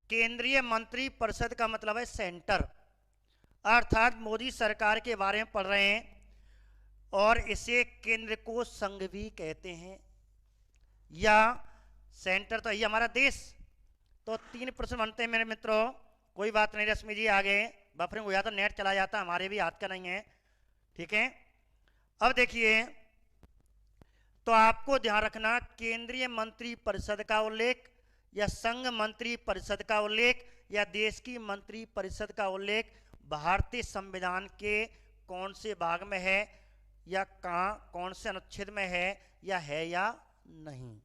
केंद्रीय मंत्री परिषद का मतलब है सेंटर, अर्थात मोदी सरकार के बारे में पढ़ रहे हैं और इसे केंद्र को संघ भी कहते हैं, या सेंटर तो ये हमारा देश। तो 3 प्रश्न बनते हैं मेरे मित्रों। कोई बात नहीं रश्मि जी, आगे बफरिंग हो जाता, नेट चला जाता, हमारे भी हाथ का नहीं है, ठीक है। अब देखिए, तो आपको ध्यान रखना, केंद्रीय मंत्री परिषद का उल्लेख या संघ मंत्री परिषद का उल्लेख या देश की मंत्री परिषद का उल्लेख भारतीय संविधान के कौन से भाग में है, या कहां कौन से अनुच्छेद में है या नहीं।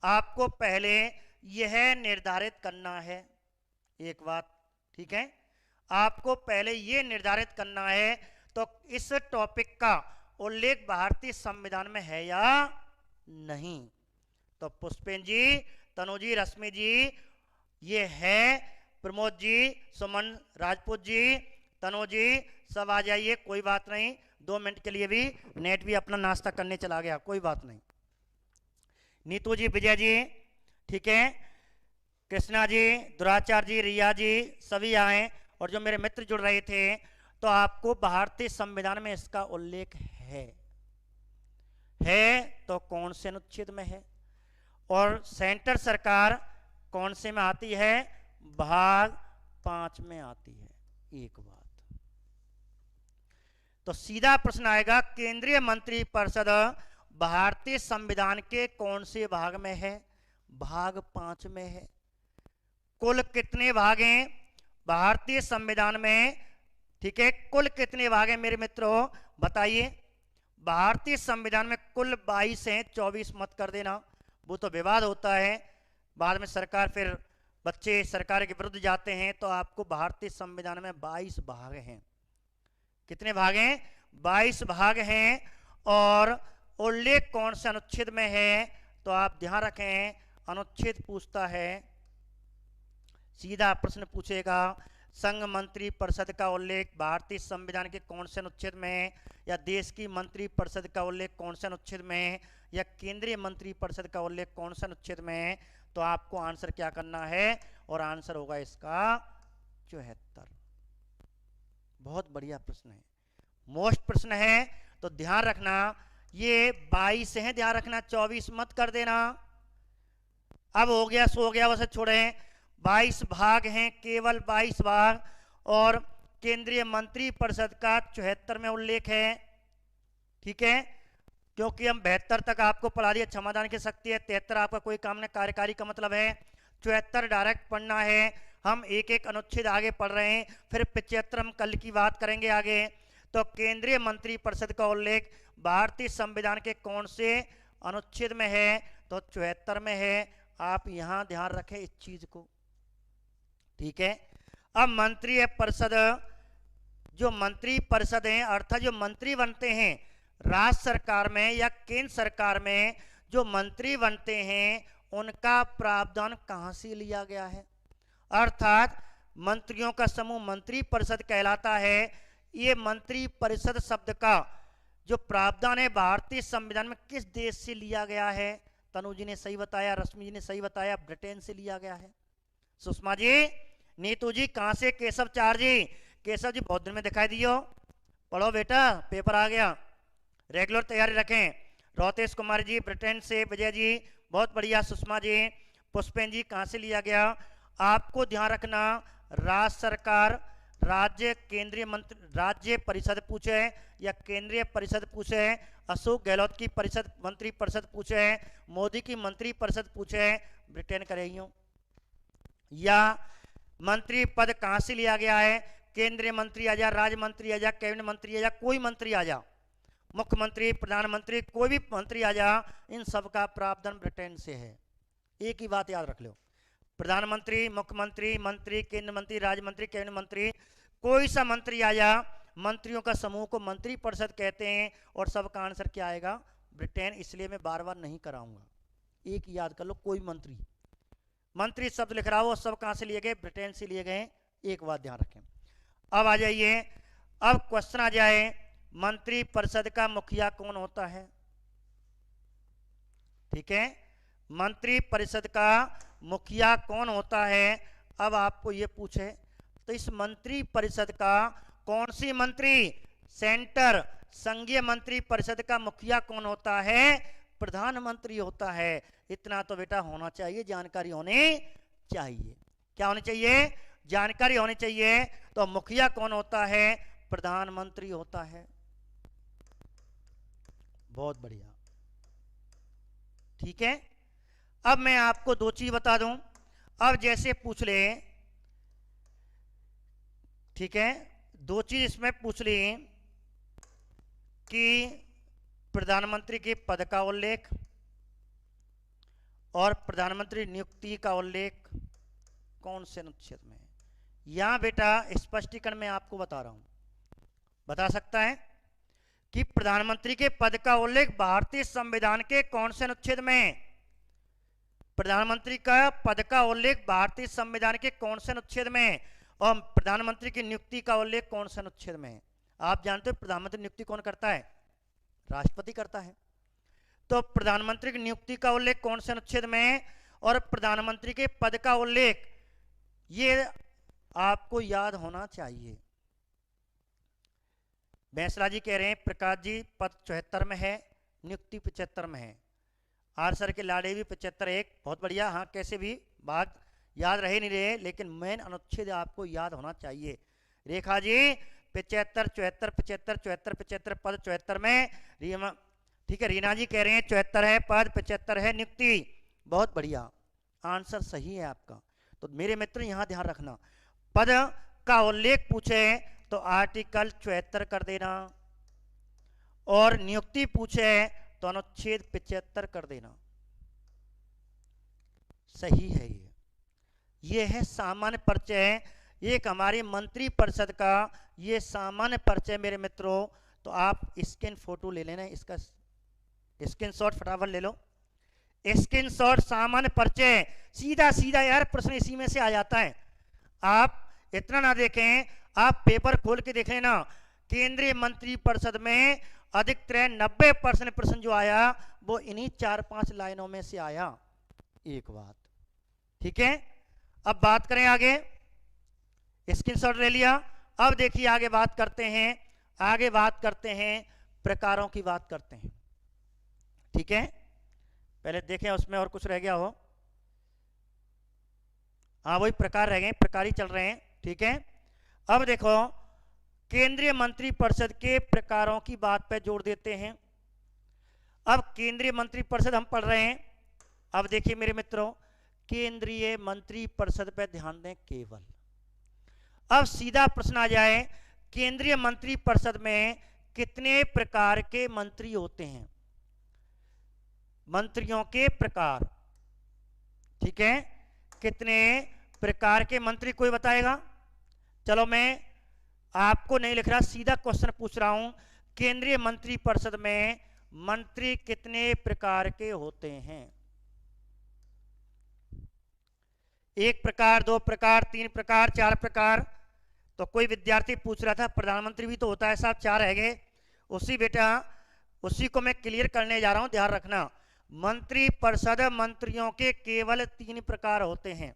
आपको पहले यह निर्धारित करना है, एक बात, ठीक है। आपको पहले यह निर्धारित करना है तो इस टॉपिक का उल्लेख भारतीय संविधान में है या नहीं। तो पुष्पेन जी, तनु जी, रश्मि जी, ये है। प्रमोद जी, सुमन राजपूत जी, तनु जी, सब आ जाइए, कोई बात नहीं। 2 मिनट के लिए भी नेट भी अपना नाश्ता करने चला गया, कोई बात नहीं। नीतू जी, विजय जी, ठीक है, कृष्णा जी, दुराचार जी, रिया जी, सभी आए। और जो मेरे मित्र जुड़ रहे थे, तो आपको भारतीय संविधान में इसका उल्लेख है तो कौन से अनुच्छेद में है, और सेंटर सरकार कौन से में आती है, भाग 5 में आती है। एक बात, तो सीधा प्रश्न आएगा, केंद्रीय मंत्री परिषद भारतीय संविधान के कौन से भाग में है, भाग 5 में है। कुल कितने भाग हैं भारतीय संविधान में, ठीक है, कुल कितने भाग हैं मेरे मित्रों, बताइए। भारतीय संविधान में कुल 22 हैं, 24 मत कर देना, वो तो विवाद होता है, बाद में सरकार, फिर बच्चे सरकार के विरुद्ध जाते हैं। तो आपको भारतीय संविधान में 22 भाग हैं। कितने भाग हैं, 22 भाग हैं। और उल्लेख कौन से अनुच्छेद में है, तो आप ध्यान रखें, अनुच्छेद पूछता है, सीधा प्रश्न पूछेगा, संघ मंत्री परिषद का उल्लेख भारतीय संविधान के कौन से अनुच्छेद में है, या देश की मंत्री परिषद का उल्लेख कौन से अनुच्छेद में है, या केंद्रीय मंत्री परिषद का उल्लेख कौन से अनुच्छेद में है। तो आपको आंसर क्या करना है, और आंसर होगा इसका 74। बहुत बढ़िया प्रश्न है, मोस्ट प्रश्न है, तो ध्यान रखना। ये 22 है, ध्यान रखना, 24 मत कर देना। अब हो गया सो गया, वैसे छोड़ें। 22 भाग हैं, केवल 22 भाग, और केंद्रीय मंत्री परिषद का 74 में उल्लेख है, ठीक है। क्योंकि हम 72 तक आपको पढ़ा दिया, क्षमादान की शक्ति है, 73 आपका कोई काम नहीं, कार्यकारी का मतलब है, 74 डायरेक्ट पढ़ना है। हम एक एक अनुच्छेद आगे पढ़ रहे हैं, फिर 75 हम कल की बात करेंगे आगे। तो केंद्रीय मंत्री परिषद का उल्लेख भारतीय संविधान के कौन से अनुच्छेद में है, तो 74 में है। आप यहां ध्यान रखें इस चीज को, ठीक है। अब मंत्री परिषद, जो मंत्री परिषद है, अर्थात जो मंत्री बनते हैं राज्य सरकार में या केंद्र सरकार में, जो मंत्री बनते हैं उनका प्रावधान कहां से लिया गया है, अर्थात मंत्रियों का समूह मंत्री परिषद कहलाता है। ये मंत्री परिषद शब्द का जो प्रावधान है भारतीय संविधान में किस देश से लिया गया है, तनु जी ने सही बताया, रश्मि जी ने सही बताया, ब्रिटेन से लिया गया है। सुषमा जी, नीतू जी, कहां से, केशव चार जी, केशव जी बहुत दिन में दिखाई दियो, पढ़ो बेटा, पेपर आ गया, रेगुलर तैयारी रखें। रोतेश कुमार जी ब्रिटेन से, विजय जी बहुत बढ़िया, सुषमा जी, पुष्पेन जी कहां से लिया गया। आपको ध्यान रखना, राज्य सरकार, राज्य केंद्रीय मंत्री, राज्य परिषद पूछे या केंद्रीय परिषद पूछे, अशोक गहलोत की परिषद मंत्री परिषद पूछे, मोदी की मंत्री परिषद पूछे, ब्रिटेन का रही हूं। या मंत्री पद कहां से लिया गया है, केंद्रीय मंत्री आ जा, राज्य मंत्री आ जा, कैबिनेट मंत्री आ जा, कोई मंत्री आ जा, मुख्यमंत्री, प्रधानमंत्री, कोई भी मंत्री आ जा, इन सब का प्रावधान ब्रिटेन से है। एक ही बात याद रख लो, प्रधानमंत्री, मुख्यमंत्री, मंत्री, केंद्र मंत्री, राज्य मंत्री, कैबिनेट मंत्री, कोई सा मंत्री आ जा, मंत्रियों का समूह को मंत्री परिषद कहते हैं, और सबका आंसर क्या आएगा, ब्रिटेन। इसलिए मैं बार बार नहीं कराऊंगा, एक याद कर लो, कोई मंत्री, मंत्री शब्द लिख रहा हो, सब कहां से लिए गए, ब्रिटेन से लिए गए, एक बात ध्यान रखें। अब आ जाइए, अब क्वेश्चन आ जाए, मंत्री परिषद का मुखिया कौन होता है, ठीक है, मंत्री परिषद का मुखिया कौन होता है, अब आपको ये पूछे तो इस मंत्री परिषद का कौन सी मंत्री, सेंटर संघीय मंत्री परिषद का मुखिया कौन होता है, प्रधानमंत्री होता है। इतना तो बेटा होना चाहिए, जानकारी होनी चाहिए। क्या होनी चाहिए, जानकारी होनी चाहिए। तो मुखिया कौन होता है, प्रधानमंत्री होता है। बहुत बढ़िया, ठीक है। अब मैं आपको दो चीज बता दूं। अब जैसे पूछ ले, ठीक है, दो चीज इसमें पूछ ली कि प्रधानमंत्री के पद का उल्लेख और प्रधानमंत्री नियुक्ति का उल्लेख कौन से अनुच्छेद में है। यहां बेटा स्पष्टीकरण मैं आपको बता रहा हूं, बता सकता है कि प्रधानमंत्री के पद का उल्लेख भारतीय संविधान के कौन से अनुच्छेद में है। प्रधानमंत्री का पद का उल्लेख भारतीय संविधान के कौन से अनुच्छेद में है और प्रधानमंत्री की नियुक्ति का उल्लेख कौन से अनुच्छेद में है। आप जानते हो प्रधानमंत्री नियुक्ति कौन करता है, राष्ट्रपति करता है। तो प्रधानमंत्री की नियुक्ति का उल्लेख कौन से अनुच्छेद में है और प्रधानमंत्री के पद का उल्लेख, ये आपको याद होना चाहिए। बैंसला जी कह रहे हैं प्रकाश जी पद 74 में है, नियुक्ति 75 में है। आर सर के लाड़े भी 75 एक, बहुत बढ़िया। हाँ, कैसे भी बात याद रहे नहीं रहे, लेकिन मेन अनुच्छेद आपको याद होना चाहिए। रेखा जी 75, 74, 75, 74, 75 पद 74 में, ठीक है। रीना जी कह रहे हैं 74 है पद, 75 है नियुक्ति। बहुत बढ़िया, आंसर सही है आपका। तो मेरे मित्र यहां ध्यान रखना, पद का उल्लेख पूछे तो आर्टिकल 74 कर देना और नियुक्ति पूछे तो अनुच्छेद 75 कर देना। सही है ये है सामान्य परिचय, एक हमारी मंत्री परिषद का ये सामान्य परिचय मेरे मित्रों। तो आप स्कैन फोटो ले लेना, इसका स्क्रीनशॉट फटाफट ले लो। स्क्रीनशॉट सामान्य परिचय, सीधा सीधा यार प्रश्न इसी में से आ जाता है। आप इतना ना देखें, आप पेपर खोल के देख लेना। केंद्रीय मंत्री परिषद में अधिकतर 90% प्रश्न जो आया वो इन्हीं 4-5 लाइनों में से आया। एक बात, ठीक है। अब बात करें आगे, स्क्रीनशॉट ले लिया। अब देखिए आगे बात करते हैं, आगे बात करते हैं प्रकारों की बात करते हैं, ठीक है। पहले देखें उसमें और कुछ रह गया हो। हाँ, वही प्रकार रह गए, प्रकार ही चल रहे हैं, ठीक है। अब देखो केंद्रीय मंत्री परिषद के प्रकारों की बात पे जोड़ देते हैं। अब केंद्रीय मंत्री परिषद हम पढ़ रहे हैं। अब देखिए मेरे मित्रों, केंद्रीय मंत्री परिषद पे ध्यान दें केवल। अब सीधा प्रश्न आ जाए, केंद्रीय मंत्री परिषद में कितने प्रकार के मंत्री होते हैं, मंत्रियों के प्रकार, ठीक है। कितने प्रकार के मंत्री कोई बताएगा। चलो मैं आपको नहीं लिख रहा, सीधा क्वेश्चन पूछ रहा हूं, केंद्रीय मंत्री परिषद में मंत्री कितने प्रकार के होते हैं। 1 प्रकार, 2 प्रकार, 3 प्रकार, 4 प्रकार। तो कोई विद्यार्थी पूछ रहा था प्रधानमंत्री भी तो होता है साहब, 4 है गए। उसी बेटा उसी को मैं क्लियर करने जा रहा हूं, ध्यान रखना। मंत्री परिषद मंत्रियों के केवल 3 प्रकार होते हैं।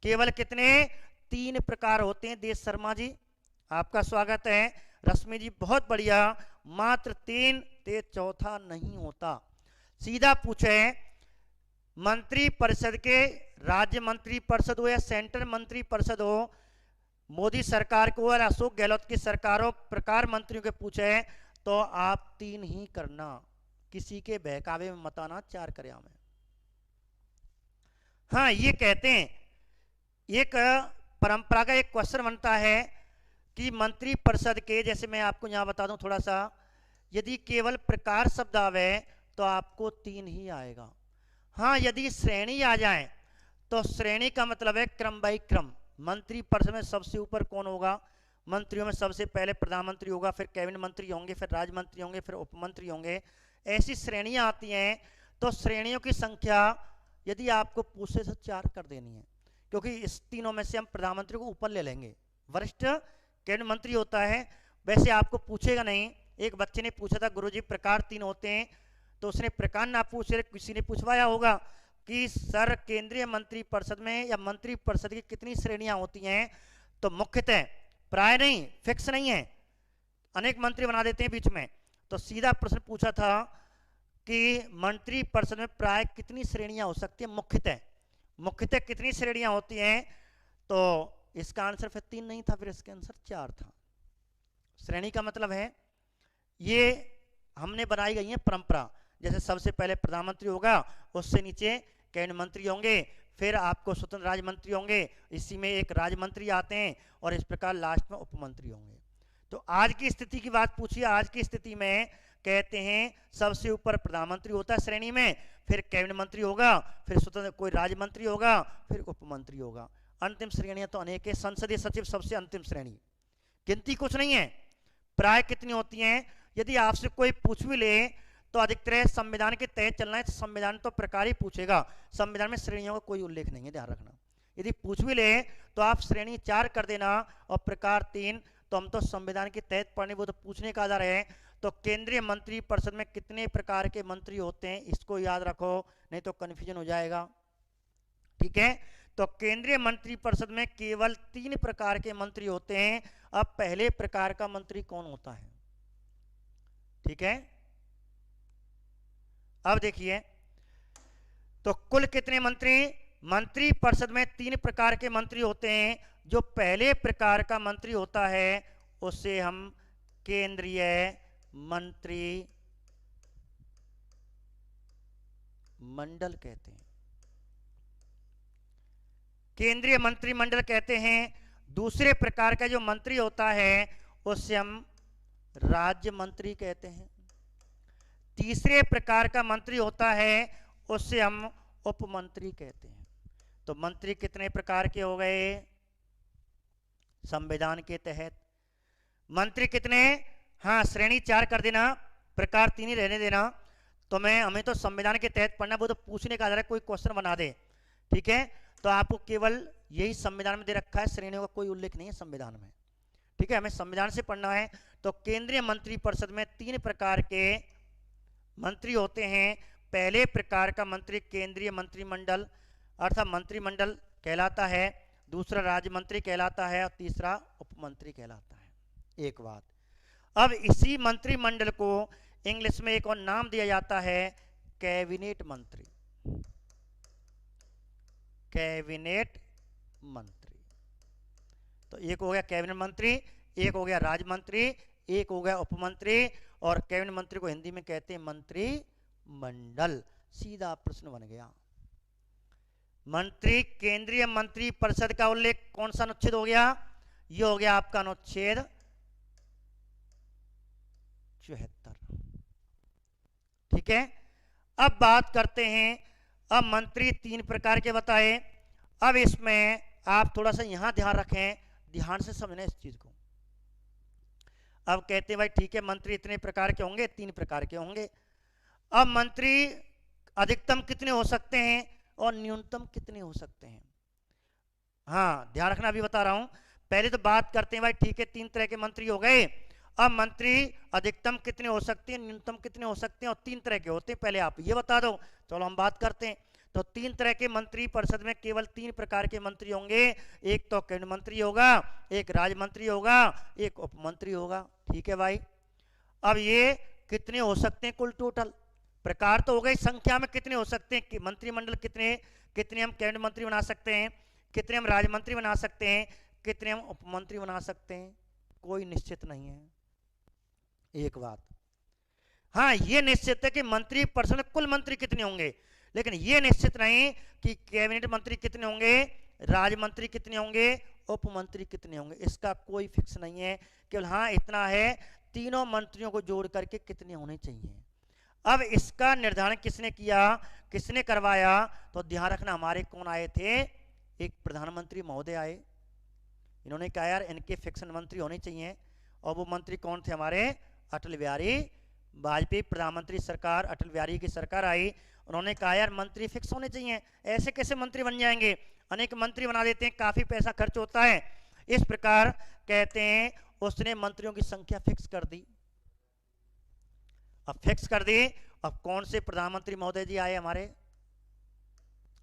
केवल कितने, 3 प्रकार होते हैं। देश शर्मा जी आपका स्वागत है। रश्मि जी बहुत बढ़िया, मात्र 3, ते चौथा नहीं होता। सीधा पूछे मंत्री परिषद के, राज्य मंत्री परिषद हो या सेंट्रल मंत्री परिषद हो, मोदी सरकार को और अशोक गहलोत की सरकारों प्रकार मंत्रियों के पूछे तो आप 3 ही करना, किसी के बहकावे में मत आना 4 करे में। हाँ, ये कहते हैं, एक परंपरा का एक क्वेश्चन बनता है कि मंत्री परिषद के, जैसे मैं आपको यहां बता दूं थोड़ा सा, यदि केवल प्रकार शब्द आवे तो आपको 3 ही आएगा। हाँ, यदि श्रेणी आ जाए तो श्रेणी का मतलब है क्रम बाई क्रम। मंत्री परिषद में सबसे ऊपर कौन होगा, मंत्रियों में सबसे पहले प्रधानमंत्री होगा, फिर कैबिनेट मंत्री होंगे, फिर राज्य मंत्री होंगे, फिर उप मंत्री होंगे। ऐसी श्रेणियां आती हैं। तो श्रेणियों की संख्या यदि आपको पूछे तो 4 कर देनी है, क्योंकि इस तीनों में से हम प्रधानमंत्री को ऊपर ले लेंगे, वरिष्ठ कैबिनेट मंत्री होता है। वैसे आपको पूछेगा नहीं। एक बच्चे ने पूछा था गुरुजी प्रकार 3 होते हैं, तो उसने प्रकार ना पूछे, किसी ने पूछवाया होगा कि सर केंद्रीय मंत्रिपरिषद में या मंत्रिपरिषद की कितनी श्रेणियां होती हैं, तो मुख्यतः, प्राय नहीं, फिक्स नहीं है, अनेक मंत्री बना देते हैं बीच में। तो सीधा प्रश्न पूछा था कि मंत्रिपरिषद में प्राय कितनी श्रेणियां हो सकती है, मुख्यतः कितनी श्रेणियां होती हैं। तो इसका आंसर फिर 3 नहीं था, फिर इसका आंसर 4 था। श्रेणी का मतलब है ये हमने बनाई गई है परंपरा, जैसे सबसे पहले प्रधानमंत्री होगा, उससे नीचे कैबिनेट मंत्री होंगे, फिर आपको स्वतंत्र राज्य मंत्री होंगे, इसी में एक राज्य मंत्री आते हैं, और इस प्रकार लास्ट में उपमंत्री होंगे। तो आज की स्थिति की बात पूछिए, आज की स्थिति में कहते हैं सबसे ऊपर प्रधानमंत्री होता है श्रेणी में, फिर कैबिनेट मंत्री होगा, फिर स्वतंत्र कोई राज्य मंत्री होगा, फिर उपमंत्री होगा। अंतिम श्रेणियां तो अनेक है, संसदीय सचिव सबसे अंतिम श्रेणी, गिनती कुछ नहीं है, प्राय कितनी होती हैं। यदि आपसे कोई पूछ भी ले तो अधिकतर संविधान के तहत चलना है, संविधान तो प्रकार ही पूछेगा, संविधान में श्रेणियों का कोई उल्लेख नहीं है, ध्यान रखना। यदि पूछ भी ले तो आप श्रेणी 4 कर देना और प्रकार 3, तो हम तो संविधान के तहत पढ़ने, वो तो पूछने का आधार है। तो केंद्रीय मंत्रिपरिषद में कितने प्रकार के मंत्री होते हैं, इसको याद रखो, नहीं तो कंफ्यूजन हो जाएगा, ठीक है। तो केंद्रीय मंत्रिपरिषद में केवल 3 प्रकार के मंत्री होते हैं। अब पहले प्रकार का मंत्री कौन होता है, ठीक है। अब देखिए, तो कुल कितने मंत्रिपरिषद में 3 प्रकार के मंत्री होते हैं। जो पहले प्रकार का मंत्री होता है उसे हम केंद्रीय मंत्रिमंडल कहते हैं, केंद्रीय मंत्रिमंडल कहते हैं। दूसरे प्रकार का जो मंत्री होता है उसे हम राज्य मंत्री कहते हैं। तीसरे प्रकार का मंत्री होता है उसे हम उपमंत्री कहते हैं। तो मंत्री कितने प्रकार के हो गए संविधान के तहत, मंत्री कितने, हाँ श्रेणी 4 कर देना, प्रकार 3 ही रहने देना। तो हमें तो संविधान के तहत पढ़ना, वो तो पूछने का आधार है, कोई क्वेश्चन बना दे, ठीक है। तो आपको केवल यही संविधान में दे रखा है, श्रेणियों का कोई उल्लेख नहीं है संविधान में, ठीक है, हमें संविधान से पढ़ना है। तो केंद्रीय मंत्रिपरिषद में 3 प्रकार के मंत्री होते हैं। पहले प्रकार का मंत्री केंद्रीय मंत्रिमंडल अर्थात मंत्रिमंडल कहलाता है, दूसरा राज्य मंत्री कहलाता है, और तीसरा उपमंत्री कहलाता है। एक बात, अब इसी मंत्रिमंडल को इंग्लिश में एक और नाम दिया जाता है, कैबिनेट मंत्री, कैबिनेट मंत्री। तो एक हो गया कैबिनेट मंत्री, एक हो गया राज्य मंत्री, एक हो गया उपमंत्री, और कैबिनेट मंत्री को हिंदी में कहते हैं मंत्रिमंडल। सीधा प्रश्न बन गया, मंत्री केंद्रीय मंत्री परिषद का उल्लेख कौन सा अनुच्छेद हो गया, ये हो गया आपका अनुच्छेद 74, ठीक है। अब बात करते हैं, अब मंत्री 3 प्रकार के बताए। अब इसमें आप थोड़ा सा यहां ध्यान रखें, ध्यान से समझना इस चीज को। अब कहते हैं भाई ठीक है, मंत्री इतने प्रकार के होंगे, 3 प्रकार के होंगे। अब मंत्री अधिकतम कितने हो सकते हैं और न्यूनतम कितने हो सकते हैं, हाँ ध्यान रखना, अभी बता रहा हूं। पहले तो बात करते हैं भाई ठीक है, 3 तरह के मंत्री हो गए। अब मंत्री अधिकतम कितने हो सकते हैं, न्यूनतम कितने हो सकते हैं, और 3 तरह के होते हैं, पहले आप ये बता दो। चलो हम बात करते हैं। तो 3 तरह के मंत्री परिषद में केवल 3 प्रकार के मंत्री होंगे। एक तो कैबिनेट मंत्री होगा, एक राज्य मंत्री होगा, एक उपमंत्री होगा, ठीक है भाई। अब ये कितने हो सकते हैं कुल टोटल, प्रकार तो हो गए, संख्या में कितने हो सकते हैं कि मंत्रिमंडल कितने, कितने हम कैबिनेट मंत्री बना सकते हैं, कितने हम राज्य मंत्री बना सकते हैं, कितने हम उपमंत्री बना सकते हैं, कोई निश्चित नहीं है। एक बात, हाँ ये निश्चित है कि मंत्री परिषद में कुल मंत्री कितने होंगे, लेकिन ये निश्चित नहीं कि कैबिनेट मंत्री कितने होंगे, राज्य मंत्री कितने होंगे, उपमंत्री कितने होंगे, इसका कोई फिक्स नहीं है। केवल हाँ इतना है, तीनों मंत्रियों को जोड़ करके कितने होने चाहिए। अब इसका निर्धारण किसने किया, किसने करवाया, तो ध्यान रखना, हमारे कौन आए थे, एक प्रधानमंत्री महोदय आए, इन्होंने कहा यार इनके फिक्सन मंत्री होने चाहिए। और वो मंत्री कौन थे, हमारे अटल बिहारी वाजपेयी, प्रधानमंत्री सरकार अटल बिहारी की सरकार आई, उन्होंने कहा यार मंत्री फिक्स होने चाहिए, ऐसे कैसे मंत्री बन जाएंगे, अनेक मंत्री बना देते हैं, काफी पैसा खर्च होता है। इस प्रकार कहते हैं उसने मंत्रियों की संख्या फिक्स कर दी। अब फिक्स कर दी, अब कौन से प्रधानमंत्री महोदय जी आए हमारे,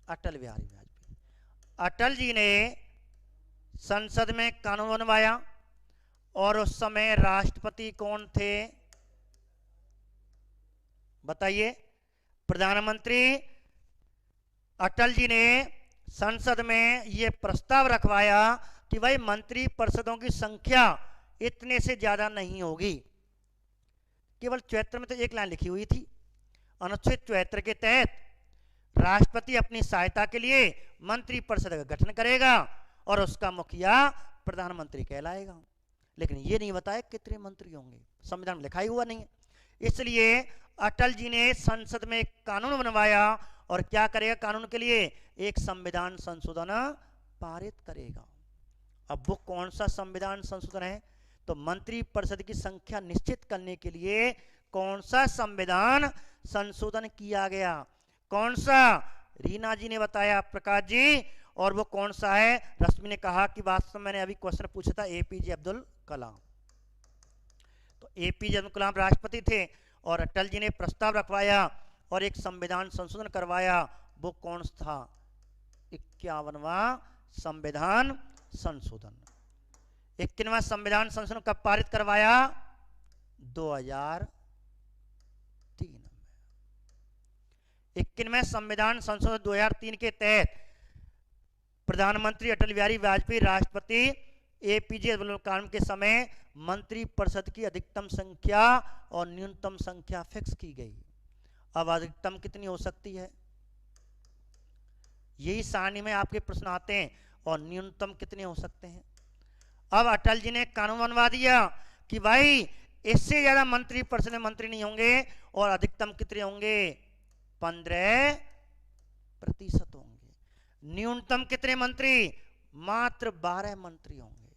अटल बिहारी वाजपेयी। अटल जी ने संसद में कानून बनवाया और उस समय राष्ट्रपति कौन थे बताइए? प्रधानमंत्री। अटल जी ने संसद में यह प्रस्ताव रखवाया कि भाई मंत्री परिषदों की संख्या इतने से ज्यादा नहीं होगी। केवल 74 में तो एक लाइन लिखी हुई थी। अनुच्छेद 74 के तहत राष्ट्रपति अपनी सहायता के लिए मंत्री परिषद का गठन करेगा और उसका मुखिया प्रधानमंत्री कहलाएगा। लेकिन ये नहीं बताया कितने मंत्री होंगे, संविधान में लिखा ही हुआ नहीं है। इसलिए अटल जी ने संसद में एक कानून बनवाया और क्या करेगा? कानून के लिए एक संविधान संशोधन पारित करेगा। अब वो कौन सा संविधान संशोधन है? तो मंत्री परिषद की संख्या निश्चित करने के लिए कौन सा संविधान संशोधन किया गया? कौन सा? रीना जी ने बताया, प्रकाश जी, और वो कौन सा है? रश्मि ने कहा कि वास्तव में मैंने अभी क्वेश्चन पूछा था एपीजे अब्दुल कलाम। तो एपीजे अब्दुल कलाम राष्ट्रपति थे और अटल जी ने प्रस्ताव रखवाया और एक संविधान संशोधन करवाया। वो कौन सा था? 51वां संविधान संशोधन। 51वां संविधान संशोधन कब पारित करवाया? 2003 में। 51वें संविधान संशोधन 2003 के तहत प्रधानमंत्री अटल बिहारी वाजपेयी, राष्ट्रपति एपीजे अब्दुल कलाम के समय मंत्री परिषद की अधिकतम संख्या और न्यूनतम संख्या फिक्स की गई। अब अधिकतम कितनी हो सकती है? यही सारणी में आपके प्रश्न आते हैं। और न्यूनतम कितने हो सकते हैं? अब अटल जी ने कानून बनवा दिया कि भाई इससे ज्यादा मंत्री परिषद में मंत्री नहीं होंगे और अधिकतम कितने होंगे? 15% होंगे। न्यूनतम कितने मंत्री? मात्र 12 मंत्री होंगे।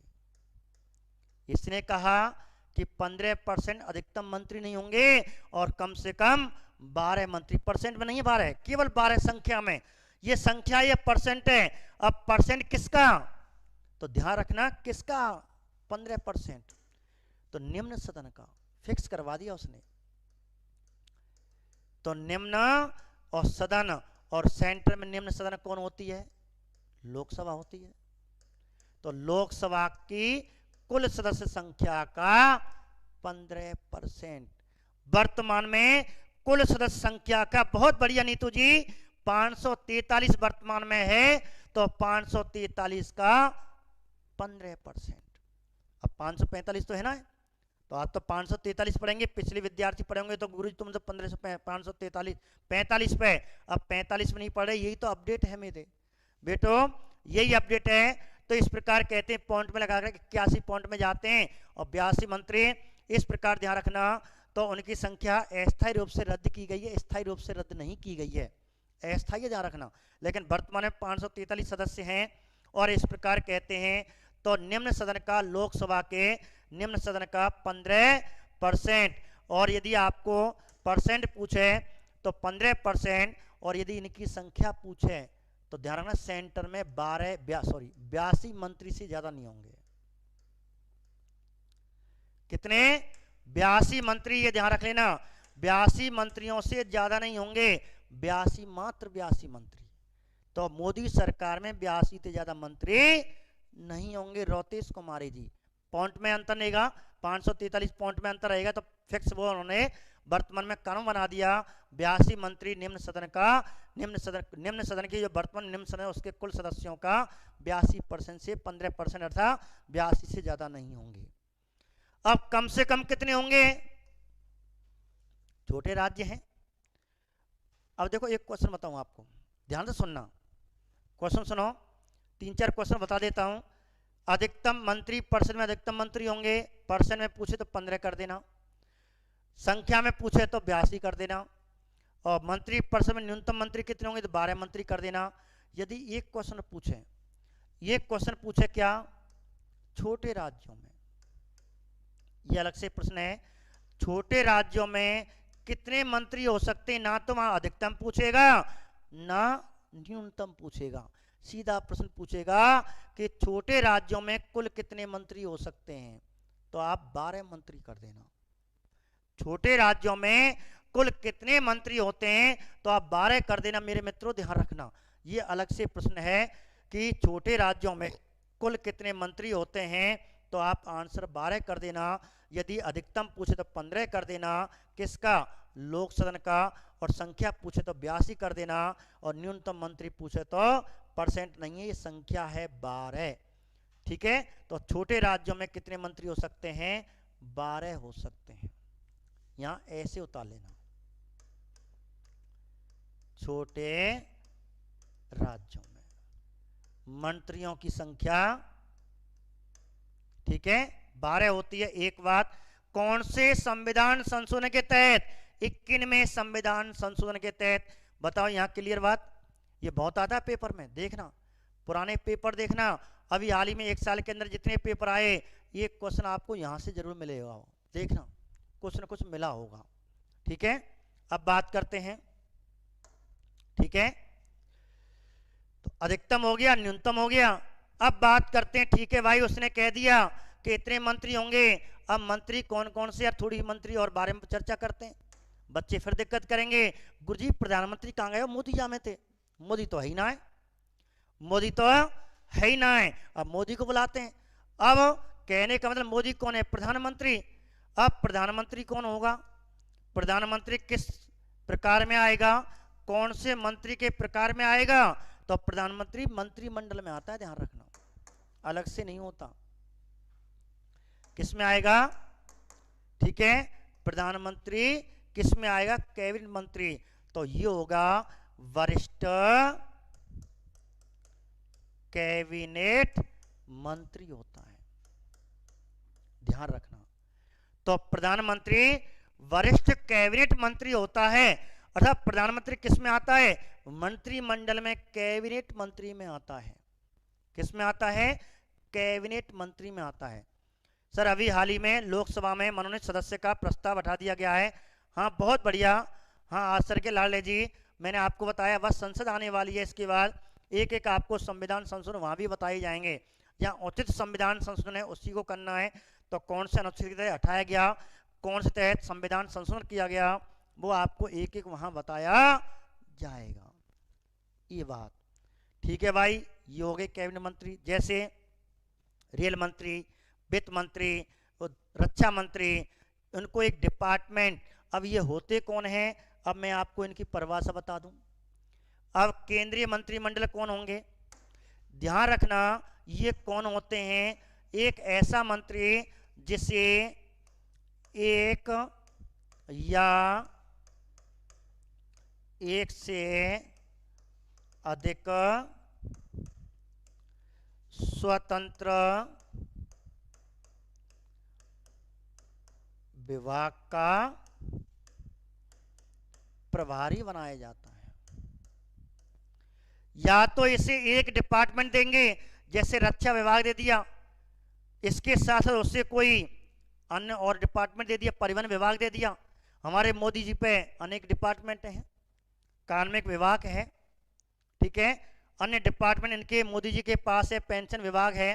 इसने कहा कि 15% अधिकतम मंत्री नहीं होंगे और कम से कम 12 मंत्री। परसेंट में नहीं है 12, केवल 12 संख्या में। ये संख्या, ये परसेंट है। अब परसेंट किसका? तो ध्यान रखना किसका? 15%। तो निम्न सदन का फिक्स करवा दिया उसने। तो निम्न और सदन, और सेंटर में निम्न सदन कौन होती है? लोकसभा होती है। तो लोकसभा की कुल सदस्य संख्या का 15%। वर्तमान में कुल सदस्य संख्या का, बहुत बढ़िया नीतू जी, 543 वर्तमान में है। तो 543 का 15%। अब 545 तो है ना? तो आप तो 543 पढ़ेंगे, पिछले विद्यार्थी पढ़ेंगे तो गुरु जी तुम सब 543 45 पे। अब 45 में नहीं पढ़ रहे, यही तो अपडेट है मेरे बेटो, यही अपडेट है। तो इस प्रकार कहते हैं, पॉइंट में लगा कर 81 पॉइंट में जाते हैं और 82 मंत्री। इस प्रकार ध्यान रखना। तो उनकी संख्या अस्थायी रूप से रद्द की गई है, स्थायी रूप से रद्द नहीं की गई है, अस्थायी ध्यान रखना। लेकिन वर्तमान में 543 सदस्य हैं और इस प्रकार कहते हैं। तो निम्न सदन का, लोकसभा के निम्न सदन का 15%। और यदि आपको परसेंट पूछे तो 15%, और यदि इनकी संख्या पूछे तो ध्यान रखना सेंटर में 82 मंत्री से ज्यादा नहीं होंगे। कितने? 82 मंत्री, ये ध्यान रख लेना। 82 मंत्रियों से ज्यादा नहीं होंगे। 82, मात्र 82 मंत्री। तो मोदी सरकार में 82 से ज्यादा मंत्री नहीं होंगे। रोतेश कुमारी जी, पॉइंट में अंतर रहेगा, 543 पॉइंट में अंतर रहेगा। तो फिक्स वो उन्होंने वर्तमान में कानून बना दिया। 82 मंत्री निम्न सदन का, निम्न सदन की जो वर्तमान निम्न सदन है उसके कुल सदस्यों का 82% से 15% अर्थात 82 से ज्यादा नहीं होंगे। अब कम से कम कितने होंगे? छोटे राज्य हैं। अब देखो एक क्वेश्चन बताऊं आपको, ध्यान से सुनना। क्वेश्चन सुनो, 3-4 क्वेश्चन बता देता हूं। अधिकतम मंत्री परसेंट में अधिकतम मंत्री होंगे। परसेंट में पूछे तो 15 कर देना, संख्या में पूछे तो 82 कर देना, और मंत्री परसेंट में न्यूनतम मंत्री कितने होंगे तो 12 मंत्री कर देना। यदि एक क्वेश्चन पूछे, ये क्वेश्चन पूछे क्या? छोटे राज्यों में, ये अलग से प्रश्न है, छोटे राज्यों में कितने मंत्री हो सकते हैं? ना तो वहां अधिकतम पूछेगा ना न्यूनतम पूछेगा, सीधा प्रश्न पूछेगा कि छोटे राज्यों में कुल कितने मंत्री हो सकते हैं। तो आप 12 मंत्री कर देना। छोटे राज्यों में कुल कितने मंत्री होते हैं तो आप 12 कर देना। मेरे मित्रों ध्यान रखना, ये अलग से प्रश्न है कि छोटे राज्यों में कुल कितने मंत्री होते हैं, तो आप आंसर 12 कर देना। यदि अधिकतम पूछे तो 15 कर देना, किसका, लोक सदन का, और संख्या पूछे तो 82 कर देना, और न्यूनतम मंत्री पूछे तो परसेंट नहीं है, ये संख्या है 12। ठीक है, तो छोटे राज्यों में कितने मंत्री हो सकते हैं, 12 हो सकते हैं। यहां ऐसे उतार लेना, छोटे राज्यों में मंत्रियों की संख्या, ठीक है, 12 होती है। एक बात, कौन से संविधान संशोधन के तहत, 21वें संविधान संशोधन के तहत, बताओ। यहां क्लियर बात, ये बहुत आता है पेपर में, देखना पुराने पेपर देखना, अभी हाल ही में 1 साल के अंदर जितने पेपर आए, ये क्वेश्चन आपको यहां से जरूर मिलेगा, देखना कुछ ना कुछ मिला होगा। ठीक है, अब बात करते हैं। ठीक है, तो अधिकतम हो गया, न्यूनतम हो गया। अब बात करते हैं, ठीक है भाई, उसने कह दिया कि इतने मंत्री होंगे, अब मंत्री कौन कौन से, यार थोड़ी मंत्री और बारे में चर्चा करते हैं। बच्चे फिर दिक्कत करेंगे, गुरुजी प्रधानमंत्री कहां गए, मोदी जी में थे, मोदी तो है ही ना है, मोदी तो है ही ना है, अब मोदी को बुलाते हैं। अब कहने का मतलब मोदी कौन है, प्रधानमंत्री। अब प्रधानमंत्री कौन होगा, प्रधानमंत्री किस प्रकार में आएगा, कौन से मंत्री के प्रकार में आएगा, तो प्रधानमंत्री मंत्रिमंडल में आता है, ध्यान रखना, अलग से नहीं होता। किस में आएगा, ठीक है, प्रधानमंत्री किस में आएगा, कैबिनेट मंत्री, तो ये होगा वरिष्ठ कैबिनेट मंत्री होता है, ध्यान रखना। तो प्रधानमंत्री वरिष्ठ कैबिनेट मंत्री होता है, अर्थात प्रधानमंत्री किस में आता है, मंत्रिमंडल में, कैबिनेट मंत्री में आता है। किस में आता है, कैबिनेट मंत्री में आता है। सर अभी हाल ही में लोकसभा में मनोनीत सदस्य का प्रस्ताव हटा दिया गया है, हाँ बहुत बढ़िया। हाँ आज सर के लाडले जी, मैंने आपको बताया बस संसद आने वाली है, इसके बाद एक एक आपको संविधान संशोधन वहां भी बताए जाएंगे। जहाँ उचित संविधान संशोधन है उसी को करना है, तो कौन से अनुच्छेद के तहत हटाया गया, कौन से तहत संविधान संशोधन किया गया, वो आपको एक एक वहां बताया जाएगा। ये बात ठीक है भाई, ये हो गए कैबिनेट मंत्री, जैसे रेल मंत्री, वित्त मंत्री, रक्षा मंत्री, उनको एक डिपार्टमेंट। अब ये होते कौन है, अब मैं आपको इनकी परिभाषा बता दूं। अब केंद्रीय मंत्रिमंडल कौन होंगे, ध्यान रखना, ये कौन होते हैं, एक ऐसा मंत्री जिसे एक या एक से अधिक स्वतंत्र विभाग का प्रभारी बनाया जाता है। या तो इसे एक डिपार्टमेंट देंगे, जैसे रक्षा विभाग दे दिया, इसके साथ साथ उससे कोई अन्य और डिपार्टमेंट दे दिया, परिवहन विभाग दे दिया। हमारे मोदी जी पे अनेक डिपार्टमेंट हैं, कार्मिक विभाग है, ठीक है, अन्य डिपार्टमेंट इनके मोदी जी के पास है, पेंशन विभाग है,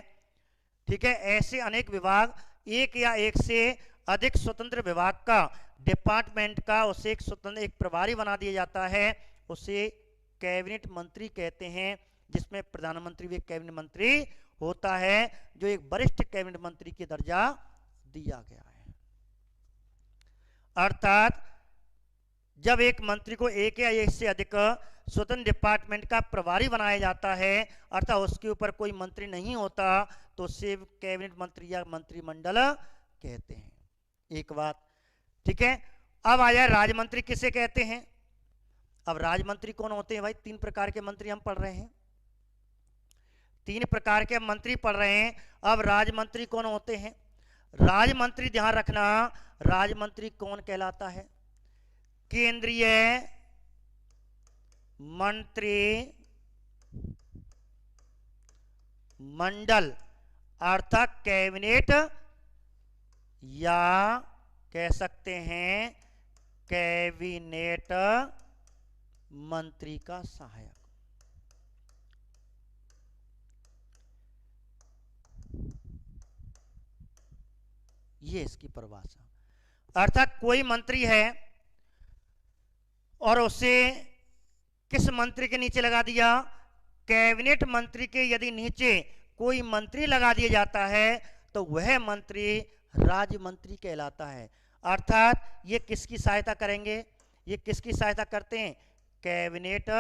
ठीक है। ऐसे अनेक विभाग, एक या एक से अधिक स्वतंत्र विभाग का, डिपार्टमेंट का, उसे एक स्वतंत्र एक प्रभारी बना दिया जाता है, उसे कैबिनेट मंत्री कहते हैं, जिसमें प्रधानमंत्री भी कैबिनेट मंत्री होता है, जो एक वरिष्ठ कैबिनेट मंत्री के दर्जा दिया गया है। अर्थात जब एक मंत्री को एक या एक से अधिक स्वतंत्र डिपार्टमेंट का प्रभारी बनाया जाता है, अर्थात उसके ऊपर कोई मंत्री नहीं होता, तो उसे कैबिनेट मंत्री या मंत्रिमंडल कहते हैं। एक बात ठीक है। अब आया राजमंत्री किसे कहते हैं। अब राजमंत्री कौन होते हैं भाई, 3 प्रकार के मंत्री हम पढ़ रहे हैं, 3 प्रकार के मंत्री पढ़ रहे हैं। अब राजमंत्री कौन होते हैं, राजमंत्री ध्यान रखना, राजमंत्री कौन कहलाता है, केंद्रीय मंत्री मंडल, अर्थात कैबिनेट, या कह सकते हैं कैबिनेट मंत्री का सहायक। ये इसकी परिभाषा। अर्थात कोई मंत्री है और उसे किस मंत्री के नीचे लगा दिया, कैबिनेट मंत्री के यदि नीचे कोई मंत्री लगा दिया जाता है तो वह मंत्री राज्य मंत्री कहलाता है। अर्थात ये किसकी सहायता करेंगे, ये किसकी सहायता करते हैं, कैबिनेट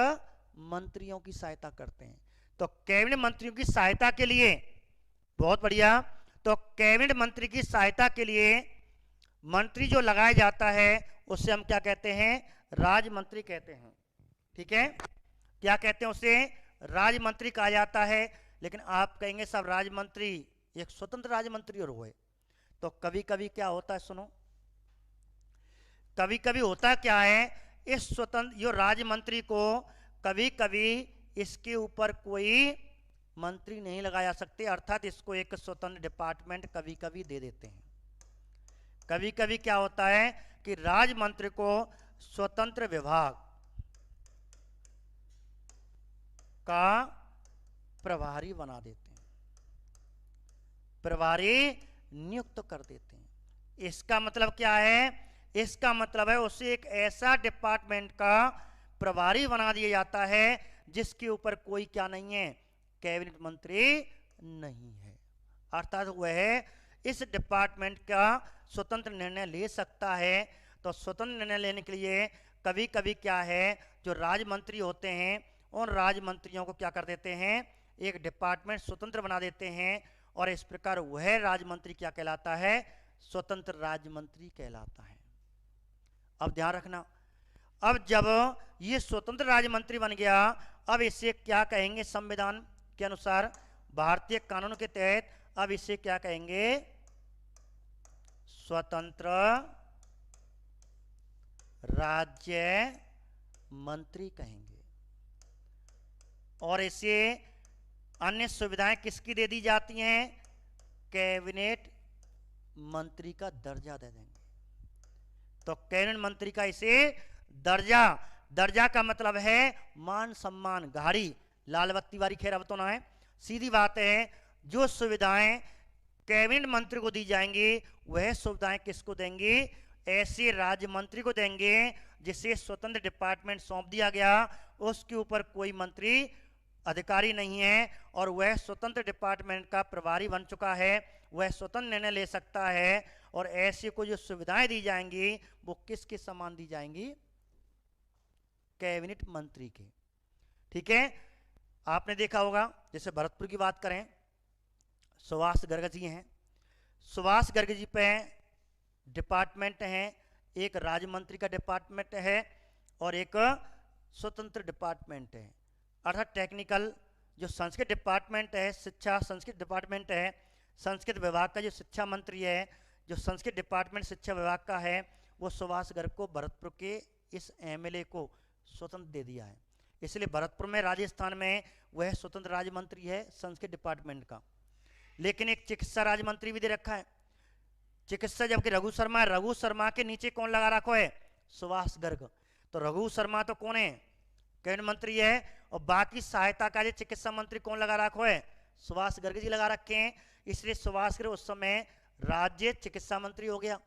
मंत्रियों की सहायता करते हैं। तो कैबिनेट मंत्रियों की सहायता के लिए, बहुत बढ़िया, तो कैबिनेट मंत्री की सहायता के लिए मंत्री जो लगाया जाता है उससे हम क्या कहते हैं, राज्य मंत्री कहते हैं। ठीक है, क्या कहते हैं उसे, राज्य मंत्री कहा जाता है। लेकिन आप कहेंगे सब राज्य मंत्री एक स्वतंत्र राज्य मंत्री और हुए, तो कभी कभी क्या होता है, सुनो, कभी कभी होता क्या है, इस स्वतंत्र जो राज्य मंत्री को कभी कभी इसके ऊपर कोई मंत्री नहीं लगाया सकते, अर्थात इसको एक स्वतंत्र डिपार्टमेंट कभी कभी दे देते हैं। कभी कभी क्या होता है कि राज्य मंत्री को स्वतंत्र विभाग का प्रभारी बना देते हैं, प्रभारी नियुक्त कर देते हैं। इसका मतलब क्या है, इसका मतलब है उसे एक ऐसा डिपार्टमेंट का प्रभारी बना दिया जाता है जिसके ऊपर कोई क्या नहीं है, कैबिनेट मंत्री नहीं है। अर्थात वह इस डिपार्टमेंट का स्वतंत्र निर्णय ले सकता है। तो स्वतंत्र निर्णय लेने के लिए कभी कभी क्या है, जो राज्य मंत्री होते हैं उन राज्य मंत्रियों को क्या कर देते हैं, एक डिपार्टमेंट स्वतंत्र बना देते हैं, और इस प्रकार वह राज्य मंत्री क्या कहलाता है, स्वतंत्र राज्य मंत्री कहलाता है। अब ध्यान रखना, अब जब ये स्वतंत्र राज्य मंत्री बन गया, अब इसे क्या कहेंगे, संविधान के अनुसार भारतीय कानून के तहत अब इसे क्या कहेंगे, स्वतंत्र राज्य मंत्री कहेंगे। और इसे अन्य सुविधाएं किसकी दे दी जाती हैं, कैबिनेट मंत्री का दर्जा दे देंगे। तो कैबिनेट मंत्री का इसे दर्जा, दर्जा का मतलब है मान सम्मान, गाड़ी लाल बत्ती वाली, खैर अब तो ना है, सीधी बात है, जो सुविधाएं कैबिनेट मंत्री को दी जाएंगी वह सुविधाएं किसको देंगी, ऐसे राज्य मंत्री को देंगे जिसे स्वतंत्र डिपार्टमेंट सौंप दिया गया, उसके ऊपर कोई मंत्री अधिकारी नहीं है और वह स्वतंत्र डिपार्टमेंट का प्रभारी बन चुका है, वह स्वतंत्र निर्णय ले सकता है। और ऐसी को जो सुविधाएं दी जाएंगी वो किसके समान दी जाएंगी, कैबिनेट मंत्री के। ठीक है, आपने देखा होगा, जैसे भरतपुर की बात करें, सुभाष गर्ग जी हैं, सुभाष गर्ग जी पे डिपार्टमेंट हैं, एक राज्य मंत्री का डिपार्टमेंट है और एक स्वतंत्र डिपार्टमेंट है। अर्थात टेक्निकल जो संस्कृत डिपार्टमेंट है, शिक्षा संस्कृत डिपार्टमेंट है, संस्कृत विभाग का जो शिक्षा मंत्री है, जो संस्कृत डिपार्टमेंट शिक्षा विभाग का है, वो सुभाष गर्ग को भरतपुर के इस एमएलए को स्वतंत्र दे दिया है। इसलिए भरतपुर में राजस्थान में वह स्वतंत्र राज्य मंत्री है संस्कृत डिपार्टमेंट का। लेकिन एक चिकित्सा राज्य मंत्री भी दे रखा है, चिकित्सा, जबकि रघु शर्मा है, रघु शर्मा के नीचे कौन लगा रखा है, सुभाष गर्ग। तो रघु शर्मा तो कौन है, कैबिनेट मंत्री है, और बाकी सहायता कार्य चिकित्सा मंत्री कौन लगा रखा है, सुभाष गर्ग जी लगा रखे हैं। इसलिए सुभाष गर्ग उस समय राज्य चिकित्सा मंत्री हो गया।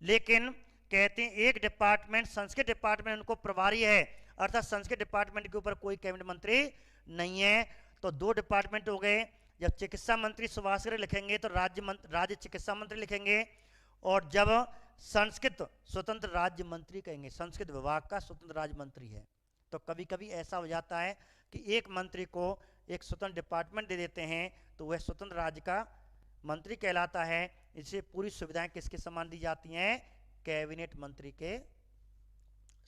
लेकिन कहते हैं एक डिपार्टमेंट संस्कृत डिपार्टमेंट उनको प्रभारी है, अर्थात संस्कृत डिपार्टमेंट के ऊपर कोई कैबिनेट मंत्री नहीं है। तो दो डिपार्टमेंट हो गए, जब चिकित्सा मंत्री सुभाष गर्ग लिखेंगे तो राज्य चिकित्सा मंत्री लिखेंगे, और जब संस्कृत स्वतंत्र राज्य मंत्री कहेंगे, संस्कृत विभाग का स्वतंत्र राज्य मंत्री है। तो कभी कभी ऐसा हो जाता है कि एक मंत्री को एक स्वतंत्र डिपार्टमेंट दे देते हैं तो वह स्वतंत्र राज्य का मंत्री कहलाता है। इससे पूरी सुविधाएं किसके समान दी जाती हैं, कैबिनेट मंत्री के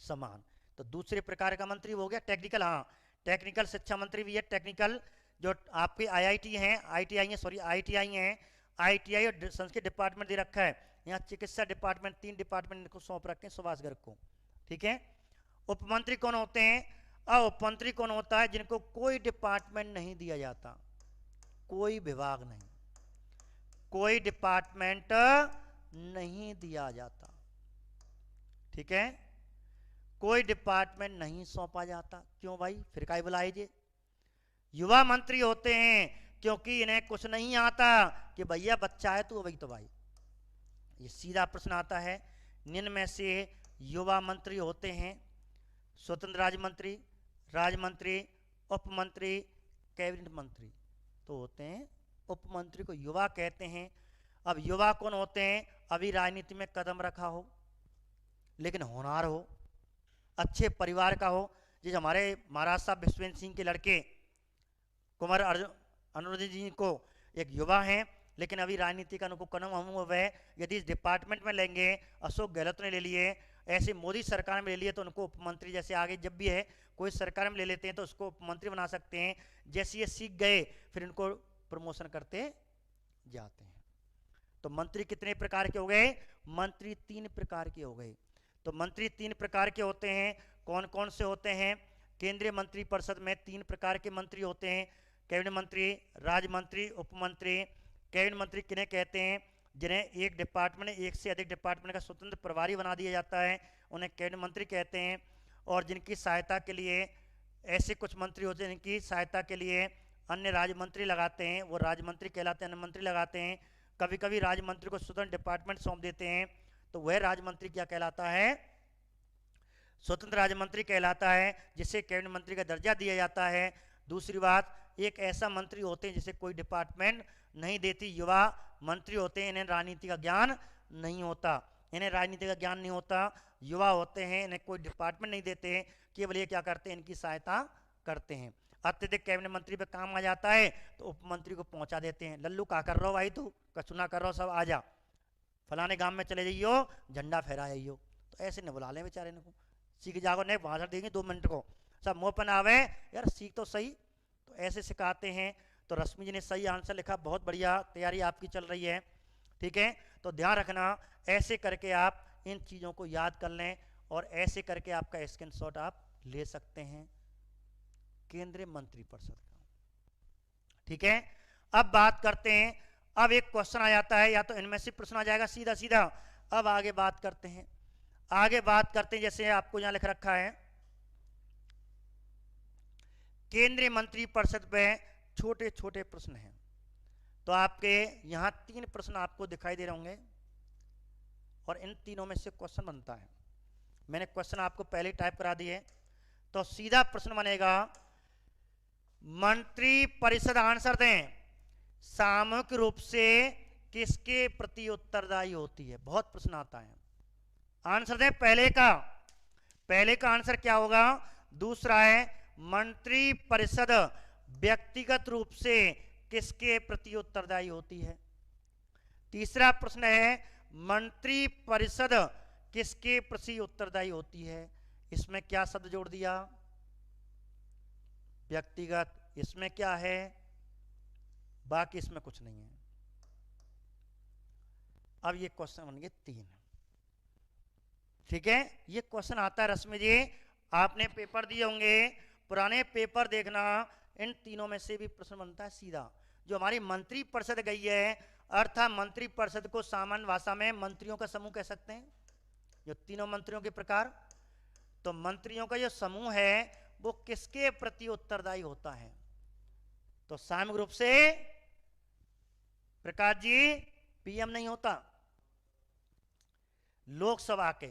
समान। तो दूसरे प्रकार का मंत्री हो गया टेक्निकल, हाँ टेक्निकल शिक्षा मंत्री भी है। टेक्निकल जो आपके आईआईटी हैं, आईटीआई हैं, सॉरी आईटीआई हैं, आईटीआई और संस्कृत डिपार्टमेंट दे रखा है। यहाँ चिकित्सा डिपार्टमेंट, तीन डिपार्टमेंट को सौंप रखे हैं सुभाष गर्ग को। ठीक है, उपमंत्री कौन होते हैं, और उपमंत्री कौन होता है, जिनको कोई डिपार्टमेंट नहीं दिया जाता, कोई विभाग नहीं, कोई डिपार्टमेंट नहीं दिया जाता। ठीक है, कोई डिपार्टमेंट नहीं सौंपा जाता। क्यों भाई, फिर काहे बुलाए जे, युवा मंत्री होते हैं क्योंकि इन्हें कुछ नहीं आता कि भैया बच्चा है तू भाई, तो भाई ये सीधा प्रश्न आता है। निम्न में से युवा मंत्री होते हैं स्वतंत्र राज्य मंत्री, उप मंत्री, कैबिनेट मंत्री, तो होते हैं उप मंत्री को युवा कहते हैं। अब युवा कौन होते हैं? अभी राजनीति में कदम रखा हो, लेकिन होनहार हो, अच्छे परिवार का हो। जिस हमारे महाराज साहब विश्वेंद्र सिंह के लड़के कुंवर अनुरुद्ध जी को एक युवा हैं, लेकिन अभी राजनीति का उनको कदम हुआ है। यदि इस डिपार्टमेंट में लेंगे, अशोक गहलोत ने ले लिए, ऐसे मोदी सरकार में ले लिए, तो उनको उप मंत्री, जैसे आगे जब भी है कोई सरकार में ले लेते हैं तो उसको उप मंत्री बना सकते हैं। जैसे ये सीख गए फिर इनको प्रमोशन करते जाते हैं। तो मंत्री कितने प्रकार के हो गए? मंत्री 3 प्रकार के हो गए। तो मंत्री 3 प्रकार के होते हैं। कौन कौन से होते हैं? केंद्रीय मंत्री परिषद में 3 प्रकार के मंत्री होते हैं। कैबिनेट मंत्री, राज्य मंत्री, उप मंत्री। कैबिनेट मंत्री किन्हें कहते हैं? जिन्हें एक डिपार्टमेंट, एक से अधिक डिपार्टमेंट का स्वतंत्र प्रभारी बना दिया जाता है, उन्हें कैबिनेट मंत्री कहते हैं। और जिनकी सहायता के लिए ऐसे कुछ मंत्री होते हैं जिनकी सहायता के लिए अन्य राज्य मंत्री लगाते हैं, वो राज्य मंत्री कहलाते हैं, अन्य मंत्री लगाते हैं। कभी कभी राज्य मंत्री को स्वतंत्र डिपार्टमेंट सौंप देते हैं, तो वह राज्य मंत्री क्या कहलाता है? स्वतंत्र राज्य मंत्री कहलाता है, जिसे कैबिनेट मंत्री का दर्जा दिया जाता है। दूसरी बात, एक ऐसा मंत्री होते हैं जिसे कोई डिपार्टमेंट नहीं देती, युवा मंत्री होते हैं, इन्हें राजनीति का ज्ञान नहीं होता, इन्हें राजनीति का ज्ञान नहीं होता, युवा होते हैं, इन्हें कोई डिपार्टमेंट नहीं देते, केवल ये क्या करते हैं? इनकी सहायता करते हैं। अत्यधिक कैबिनेट मंत्री पे काम आ जाता है तो उप मंत्री को पहुंचा देते हैं, लल्लू का कर रहा हो भाई, तू कचुना कर रहा हो, सब आ जा, फलाने गांव में चले जाइयो, झंडा फहरा जाइयो। तो ऐसे न बुला लें बेचारे को, सीख जाओ, नहीं भाषण देंगे 2 मिनट को, सब मुँह पर आवे, यार सीख तो सही। तो ऐसे सिखाते हैं। तो रश्मि जी ने सही आंसर लिखा, बहुत बढ़िया, तैयारी आपकी चल रही है, ठीक है। तो ध्यान रखना, ऐसे करके आप इन चीज़ों को याद कर लें और ऐसे करके आपका स्क्रीनशॉट आप ले सकते हैं केंद्रीय मंत्री परिषद का, ठीक है। अब बात करते हैं, अब एक क्वेश्चन आ जाता है, या तो इनमें से प्रश्न आ जाएगा सीधा सीधा। अब आगे बात करते हैं, जैसे आपको यहां लिख रखा है केंद्रीय मंत्री परिषद पे छोटे छोटे प्रश्न हैं। तो आपके यहां 3 प्रश्न आपको दिखाई दे रहे होंगे और इन तीनों में से क्वेश्चन बनता है। मैंने क्वेश्चन आपको पहले टाइप करा दिए। तो सीधा प्रश्न बनेगा, मंत्री परिषद आंसर दें, सामूहिक रूप से किसके प्रति उत्तरदायी होती है? बहुत प्रश्न आता है, आंसर दें। पहले का आंसर क्या होगा? दूसरा है, मंत्री परिषद व्यक्तिगत रूप से किसके प्रति उत्तरदायी होती है? तीसरा प्रश्न है, मंत्री परिषद किसके प्रति उत्तरदायी होती है? इसमें क्या शब्द जोड़ दिया? व्यक्तिगत। इसमें क्या है? बाकी इसमें कुछ नहीं है। अब ये क्वेश्चन बन गए 3, ठीक है। ये क्वेश्चन आता है रश्मि जी, आपने पेपर दिए होंगे, पुराने पेपर देखना, इन तीनों में से भी प्रश्न बनता है सीधा। जो हमारी मंत्री परिषद गई है, अर्थात मंत्री परिषद को सामान्य भाषा में मंत्रियों का समूह कह सकते हैं, जो तीनों मंत्रियों के प्रकार। तो मंत्रियों का जो समूह है वो किसके प्रति उत्तरदायी होता है? तो सामूहिक रूप से, प्रकाश जी, पीएम नहीं होता, लोकसभा के।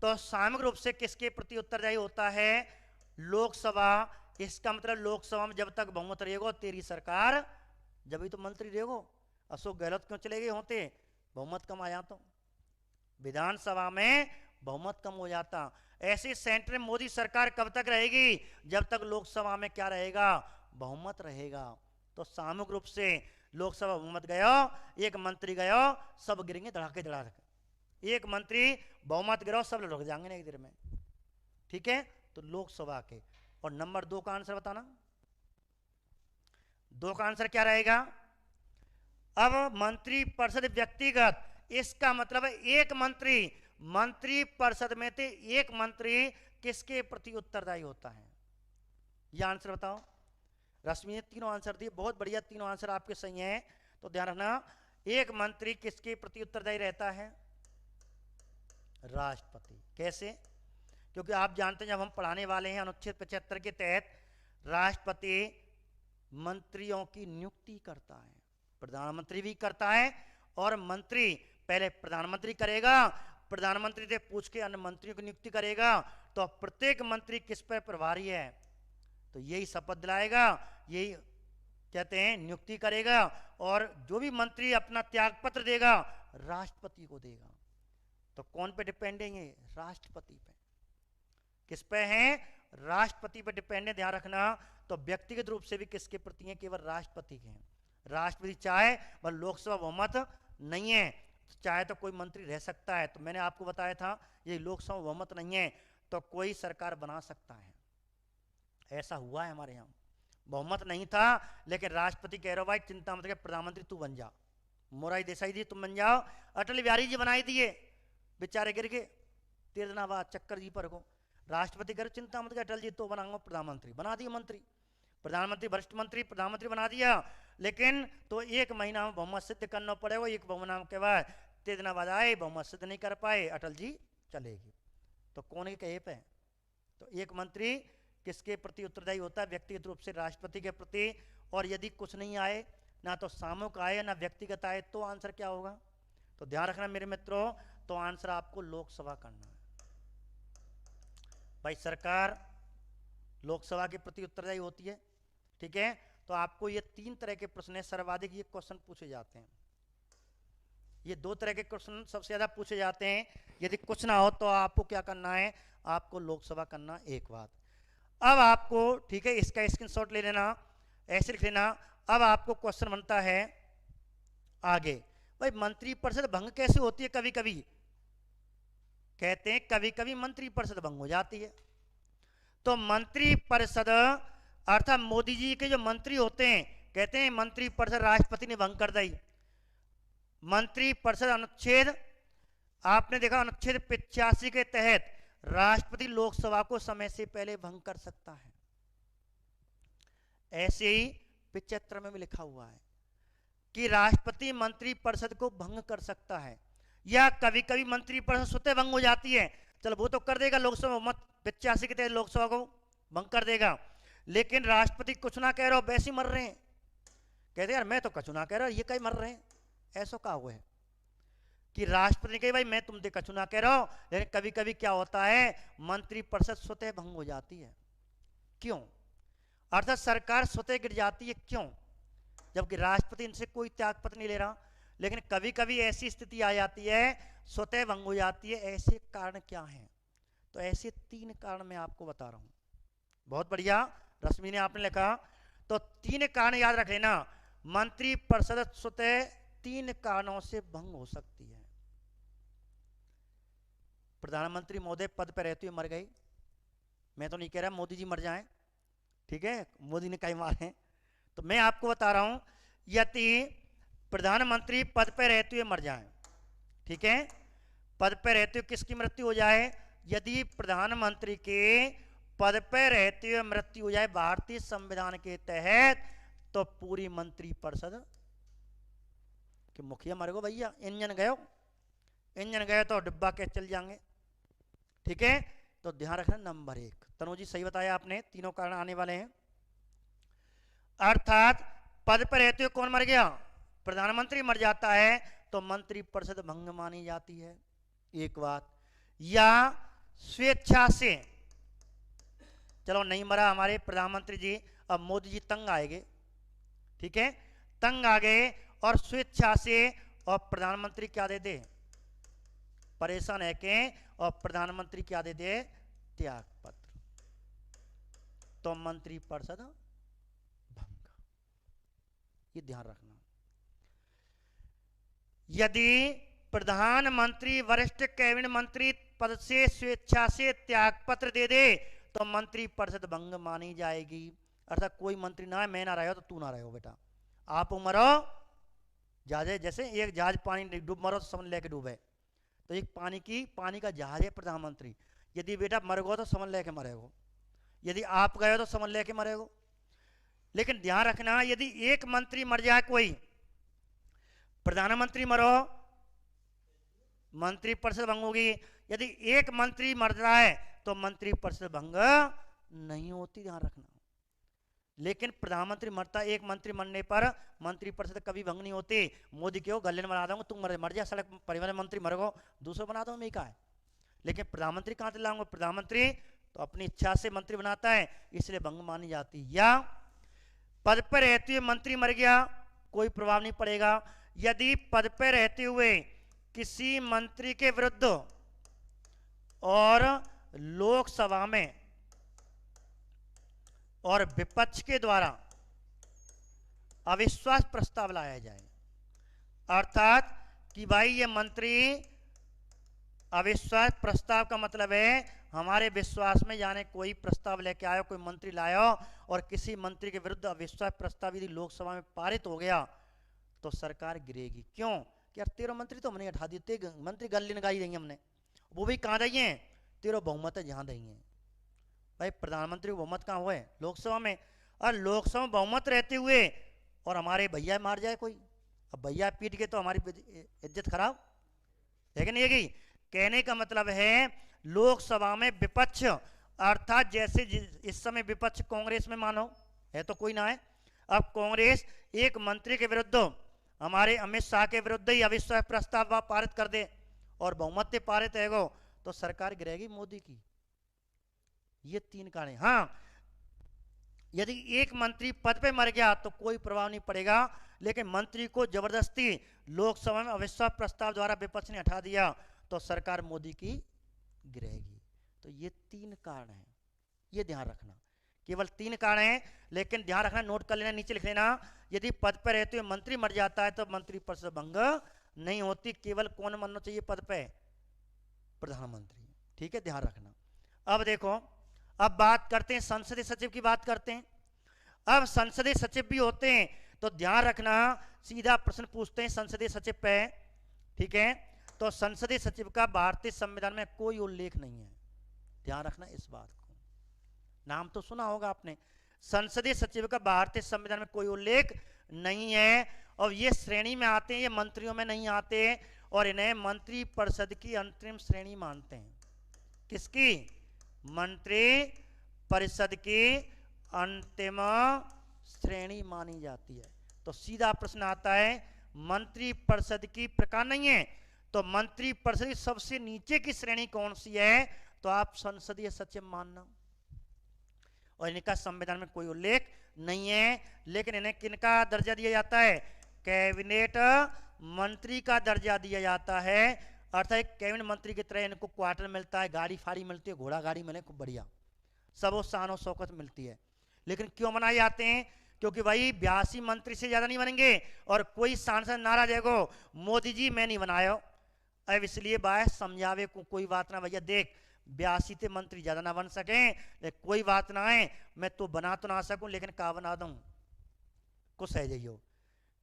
तो सामूहिक रूप से किसके प्रति उत्तरदायी होता है? लोकसभा। इसका मतलब लोकसभा में जब तक बहुमत रहेगा तेरी सरकार, जब ही तो मंत्री रहेगो। अशोक गहलोत क्यों चले गए होते? बहुमत कम आ जाता, विधानसभा में बहुमत कम हो जाता। ऐसे सेंटर में मोदी सरकार कब तक रहेगी? जब तक लोकसभा में क्या रहेगा? बहुमत रहेगा। तो सामूहिक रूप से लोकसभा बहुमत गया, एक मंत्री गया, सब गिरेंगे धड़ाके धड़ाके। एक मंत्री बहुमत गिरा, सब रुक जाएंगे ना एक देर में, ठीक है। तो लोकसभा के। और नंबर 2 का आंसर बताना। 2 का आंसर क्या रहेगा? अब मंत्री परिषद व्यक्तिगत, इसका मतलब है एक मंत्री परिषद में से एक मंत्री किसके प्रति उत्तरदायी होता है? यह आंसर बताओ। रश्मि ने तीनों आंसर दिए, बहुत बढ़िया, तीनों आंसर आपके सही हैं। तो ध्यान रखना, एक मंत्री किसके प्रति उत्तरदायी रहता है? राष्ट्रपति। कैसे? क्योंकि आप जानते हैं जब हम पढ़ाने वाले हैं अनुच्छेद 75 के तहत राष्ट्रपति मंत्रियों की नियुक्ति करता है, प्रधानमंत्री भी करता है। और मंत्री पहले प्रधानमंत्री करेगा, प्रधानमंत्री से पूछ के अन्य मंत्रियों की नियुक्ति करेगा। तो प्रत्येक मंत्री किस पर प्रभारी है? तो यही शपथ दिलाएगा, यही कहते हैं नियुक्ति करेगा, और जो भी मंत्री अपना त्याग पत्र देगा राष्ट्रपति को देगा। तो कौन पे डिपेंड है ये? राष्ट्रपति पे। किस पे है? राष्ट्रपति पे डिपेंड है, ध्यान रखना। तो व्यक्तिगत रूप से भी किसके प्रति है? केवल राष्ट्रपति के हैं। राष्ट्रपति चाहे वह लोकसभा बहुमत नहीं है, चाहे तो कोई मंत्री रह सकता है। तो मैंने आपको बताया था ये लोकसभा बहुमत नहीं है तो कोई सरकार बना सकता है, ऐसा हुआ है हमारे यहाँ। बहुमत नहीं था लेकिन राष्ट्रपति कह रहा भाई चिंता मत कर, प्रधानमंत्री तू बन जा। मोरारजी देसाई जी तुम बन जाओ, अटल बिहारी जी बनाई दिए, बेचारे गिर गए 13 दिन बाद चक्कर जी पर को। राष्ट्रपति कह रहे चिंता मत कर अटल जी तो बनाऊंगा प्रधानमंत्री, बना दिया मंत्री, प्रधानमंत्री वरिष्ठ मंत्री प्रधानमंत्री बना दिया। लेकिन तो 1 महीना में बहुमत सिद्ध करना पड़ेगा, 1 महीना के बाद 13 दिन बाद आए बहुमत सिद्ध नहीं कर पाए, अटल जी चलेगी। तो कौन के कहे पे? तो एक मंत्री किसके प्रति उत्तरदायी होता है? व्यक्तिगत रूप से राष्ट्रपति के प्रति। और यदि कुछ नहीं आए, ना तो सामूहिक आए ना व्यक्तिगत आए, तो आंसर क्या होगा? तो ध्यान रखना मेरे मित्रों, तो आंसर आपको लोकसभा करना है। भाई सरकार लोकसभा के प्रति उत्तरदायी होती है, ठीक है। तो आपको ये 3 तरह के प्रश्न है, सर्वाधिक ये क्वेश्चन पूछे जाते हैं। ये 2 तरह के क्वेश्चन सबसे ज्यादा पूछे जाते हैं। यदि कुछ ना हो तो आपको क्या करना है? आपको लोकसभा करना। एक बात अब आपको, ठीक है, इसका स्क्रीनशॉट ले लेना, ऐसे लिख लेना। अब आपको क्वेश्चन बनता है आगे, भाई मंत्रिपरिषद भंग कैसे होती है? कभी कभी कहते हैं कभी कभी मंत्रिपरिषद भंग हो जाती है। तो मंत्रिपरिषद अर्थात मोदी जी के जो मंत्री होते हैं, कहते हैं मंत्रिपरिषद राष्ट्रपति ने भंग कर दी। मंत्रिपरिषद अनुच्छेद आपने देखा, अनुच्छेद 85 के तहत राष्ट्रपति लोकसभा को समय से पहले भंग कर सकता है। ऐसे ही 75 में भी लिखा हुआ है कि राष्ट्रपति मंत्रिपरिषद को भंग कर सकता है, या कभी कभी मंत्रिपरिषद स्वतः भंग हो जाती है। चलो वो तो कर देगा, लोकसभा मत 85 के तहत लोकसभा को भंग कर देगा। लेकिन राष्ट्रपति कुछ ना कह रहे हो, वैसे ही मर रहे हैं। कहते यार मैं तो कछु ना कह रहा, ये कहीं मर रहे हैं। ऐसा कहा हुआ है कि राष्ट्रपति ने कही भाई मैं तुम कछु ना कह रहा हूं, लेकिन कभी कभी क्या होता है मंत्रिपरिषद स्वतः भंग हो जाती है। क्यों? अर्थात सरकार स्वतः गिर जाती है। क्यों? जबकि राष्ट्रपति इनसे कोई त्यागपत्र नहीं ले रहा, लेकिन कभी कभी ऐसी स्थिति आ जाती है स्वतः भंग हो जाती है। ऐसे कारण क्या हैं? तो ऐसे 3 कारण मैं आपको बता रहा हूं। बहुत बढ़िया, रश्मि ने आपने लिखा। तो 3 कारण याद रख लेना। मंत्रिपरिषद स्वतः 3 कारणों से भंग हो सकती है। प्रधानमंत्री महोदय पद पर रहते हुए मर गए, मैं तो नहीं कह रहा मोदी जी मर जाएं, ठीक है, मोदी ने कई मारे। तो मैं आपको बता रहा हूं यदि प्रधानमंत्री पद पर रहते हुए मर जाएं, ठीक है, पद पर रहते हुए किसकी मृत्यु हो जाए? यदि प्रधानमंत्री के पद पर रहते हुए मृत्यु हो जाए भारतीय संविधान के तहत, तो पूरी मंत्रिपरिषद कि मुखिया मर गो भैया, इंजन गए तो डिब्बा के चल जाएंगे, ठीक है। तो ध्यान रखना। नंबर 1 तनु जी सही बताया आपने, 3 कारण आने वाले हैं। अर्थात पद पर रहते हुए कौन मर गया? प्रधानमंत्री मर जाता है तो मंत्रिपरिषद भंग मानी जाती है, एक बात। या स्वेच्छा से, चलो नहीं मरा हमारे प्रधानमंत्री जी, अब मोदी जी तंग आएंगे, ठीक है, तंग आ गए और स्वेच्छा से, और प्रधानमंत्री क्या दे दे? परेशान है के, और प्रधानमंत्री क्या दे दे? त्याग पत्र, तो मंत्रिपरिषद भंग। ये ध्यान रखना। यदि प्रधानमंत्री वरिष्ठ कैबिनेट मंत्री पद से स्वेच्छा से त्याग पत्र दे दे तो मंत्रिपरिषद भंग मानी जाएगी। अर्थात कोई मंत्री ना है, मैं ना रहा तो तू ना रहो बेटा, आप मरो जहाज, जैसे एक जहाज पानी डूब मरो तो समझ लेके डूबे, तो एक पानी का जहाज है प्रधानमंत्री। यदि बेटा मर गो तो समझ लेके मरेगो, यदि आप गए तो समझ लेके मरेगो। लेकिन ध्यान रखना, यदि एक मंत्री मर जाए, कोई प्रधानमंत्री मरो, मंत्रिपरिषद भंग होगी। यदि एक मंत्री मर रहा है तो मंत्रिपरिषद भंग नहीं होती, ध्यान रखना। लेकिन प्रधानमंत्री मरता, एक मंत्री मरने पर मंत्रिपरिषद कभी भंग नहीं होती। मोदी क्यों गले में बना दूंगा, तुम मर जा, सड़क परिवहन मंत्री मर गो, दूसरा बना दो, मैं का है। लेकिन प्रधानमंत्री कहां से लाऊंगा? प्रधानमंत्री तो अपनी इच्छा से मंत्री बनाता है, इसलिए भंग मानी जाती। या पद पर रहते हुए मंत्री मर गया, कोई प्रभाव नहीं पड़ेगा। यदि पद पर रहते हुए किसी मंत्री के विरुद्ध और लोकसभा में और विपक्ष के द्वारा अविश्वास प्रस्ताव लाया जाए, अर्थात कि भाई ये मंत्री, अविश्वास प्रस्ताव का मतलब है हमारे विश्वास में यानी कोई प्रस्ताव लेके आयो, कोई मंत्री लायो और किसी मंत्री के विरुद्ध अविश्वास प्रस्ताव यदि लोकसभा में पारित हो गया तो सरकार गिरेगी। क्यों कि यार 13 मंत्री तो हमने हटा दिए, मंत्री गले लगाई देंगे हमने, वो भी कहाँ देंगे, 13 बहुमत है जहाँ देंगे। भाई प्रधानमंत्री को बहुमत कहाँ हुआ है, लोकसभा में, और लोकसभा में बहुमत रहते हुए और हमारे भैया मार जाए कोई, अब भैया पीट के तो हमारी इज्जत खराब है कि नहीं है। कहने का मतलब है लोकसभा में विपक्ष, अर्थात जैसे इस समय विपक्ष कांग्रेस में मानो है तो कोई ना है, अब कांग्रेस एक मंत्री के विरुद्ध, हमारे अमित शाह के विरुद्ध ही अविश्वास प्रस्ताव पारित कर दे और बहुमत से पारित है तो सरकार गिरेगी मोदी की। ये 3 कारण। हाँ, यदि एक मंत्री पद पे मर गया तो कोई प्रभाव नहीं पड़ेगा, लेकिन मंत्री को जबरदस्ती लोकसभा में अविश्वास प्रस्ताव द्वारा विपक्ष ने हटा दिया तो सरकार मोदी की गिरेगी। तो ये 3 कारण हैं, ये ध्यान रखना, केवल 3 कारण हैं, लेकिन ध्यान रखना, नोट कर लेना, नीचे लिख लेना, यदि पद पर रहते हुए मंत्री मर जाता है तो मंत्री परिषद भंग नहीं होती। केवल कौन मरना चाहिए पद पे, प्रधानमंत्री। ठीक है, ध्यान रखना। अब देखो, अब बात करते हैं संसदीय सचिव की, बात करते हैं। अब संसदीय सचिव भी होते हैं तो ध्यान रखना, सीधा प्रश्न पूछते हैं संसदीय सचिव पे। ठीक है, तो संसदीय सचिव का भारतीय संविधान में कोई उल्लेख नहीं है, ध्यान रखना इस बात को, नाम तो सुना होगा आपने, संसदीय सचिव का भारतीय संविधान में कोई उल्लेख नहीं है। और ये श्रेणी में आते हैं, ये मंत्रियों में नहीं आते, और इन्हें मंत्री परिषद की अंतरिम श्रेणी मानते हैं। किसकी? मंत्री परिषद की अंतिम श्रेणी मानी जाती है। तो सीधा प्रश्न आता है, मंत्री परिषद की प्रकार नहीं है तो मंत्री परिषद की सबसे नीचे की श्रेणी कौन सी है, तो आप संसदीय सचिव मानना। और इनका संविधान में कोई उल्लेख नहीं है, लेकिन इन्हें किनका दर्जा दिया जाता है, कैबिनेट मंत्री का दर्जा दिया जाता है। अर्थात कैबिनेट मंत्री की तरह इनको क्वार्टर मिलता है, गाड़ी फाड़ी मिलती है, घोड़ा गाड़ी मिले खूब बढ़िया, सब शान शौकत मिलती है। लेकिन क्यों बनाए जाते हैं, क्योंकि भाई 82 मंत्री से ज्यादा नहीं बनेंगे और कोई सांसद नाराज है मोदी जी मैं नहीं बनायो, अब इसलिए बाय समझावे को कोई बात ना, भैया देख 82 थे मंत्री ज्यादा ना बन सके, लेकिन कोई बात ना है, मैं तो बना तो ना सकूं लेकिन का बना दूं, कुछ है जाइयो।